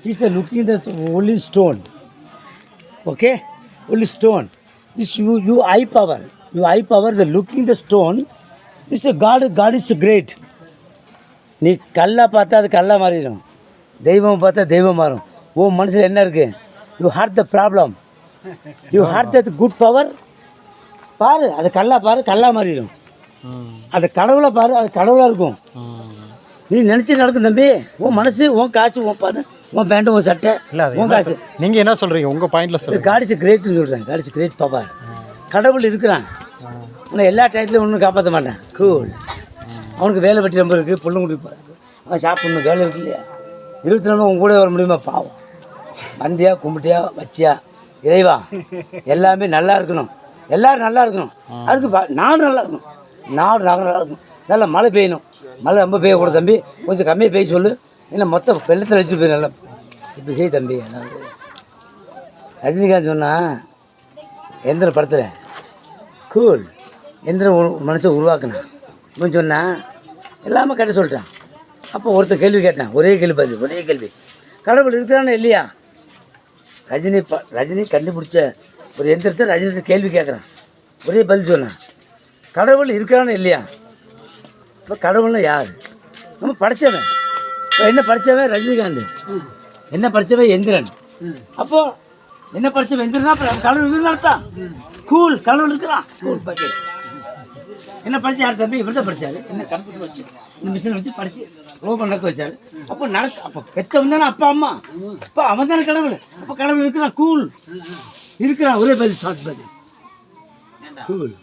He's looking at the only stone. Okay? Only stone. This you eye power. You eye power, the looking the stone. This is God is great. நீ கல்லா பார்த்தா அது கல்லா மாறிடும், தெய்வம் பார்த்தா தெய்வம் மாறும். ஓ மனசில் என்ன இருக்குது? You heard the problem, you heard the good power. பாரு, அது கல்லா பாரு, கல்லா மாறிடும். அது கடவுளை பாரு, அது கடவுளாக இருக்கும். நீ நினச்சி நடக்கும் தம்பி. உன் மனசு, உன் காசு, உன் பாரு, உன் பேண்ட்டு, உன் சட்டை, உன் காசு. நீங்கள் என்ன சொல்கிறீங்க உங்கள் பாயிண்டில் சொல்லுங்கள். காட் இஸ் கிரேட்னு சொல்கிறேன். God is great power. கடவுள் இருக்கிறான். ஆனால் எல்லா டயத்துலையும் ஒன்றும் காப்பாற்ற மாட்டேன். கூல். அவனுக்கு வேலை வெட்டி ரொம்ப இருக்குது, பொண்ணு குடிப்பா இருக்குது, அவன் சாப்பிட்ணும், வேலை இருக்கு இல்லையா? 24 உன் கூட வர முடியுமா? பாவம். வந்தியா, கும்பிட்டியா, வச்சியா, இறைவா எல்லாமே நல்லா இருக்கணும், எல்லோரும் நல்லா இருக்கணும். அதுக்கு நாடு நல்லா இருக்கணும், நாடு நல்லா இருக்கணும். நல்லா மழை பெய்யணும். மழை ரொம்ப பெய்யக்கூடாது தம்பி, கொஞ்சம் கம்மியாக பெய்ய சொல்லு. ஏன்னா மொத்தம் வெள்ளத்தில் வச்சு போய் நல்லா இப்போ செய் தம்பி. அதாவது ரஜினிகாந்த் சொன்னால் எந்திர படத்தில் கூல் எந்திரன் மனுஷன் உருவாக்குனான். இவன் சொன்னான் எல்லாமே கட்ட சொல்லிட்டான். அப்போ ஒருத்தர் கேள்வி கேட்டான், ஒரே கேள்வி பதில், ஒரே கேள்வி, கடவுள் இருக்கிறானே இல்லையா? ரஜினி கண்டுபிடிச்ச ஒரு எந்திரத்தை ரஜினி கேள்வி கேட்குறான். ஒரே பதில் சொன்னான், கடவுள் இருக்கிறானே இல்லையா? இப்போ கடவுள்னா யார்? நம்ம படித்தவன். இப்போ என்ன படித்தவன்? ரஜினிகாந்த். என்ன படித்தவன்? எந்திரன். அப்போது என்ன படித்தவன்? எந்திரனா. அப்புறம் கடவுள் இருக்குன்னு அர்த்தம். கூல், கடவுள் இருக்கிறான். கூல் பற்றி என்ன படித்து யார் தம்பி? இவர் தான் படித்தார். என்ன கம்ப்யூட்டர் வச்சு, இந்த மிஷினை வச்சு படித்து ரோபோ நடக்க வச்சார். அப்போ அப்போ பெற்றவன் தானே அப்பா அம்மா. அப்போ அவன் தானே கடவுள். அப்போ கடவுள் இருக்கிறான். கூல் இருக்கிறான். ஒரே பதில், ஷார்ட் பதில், கூல்.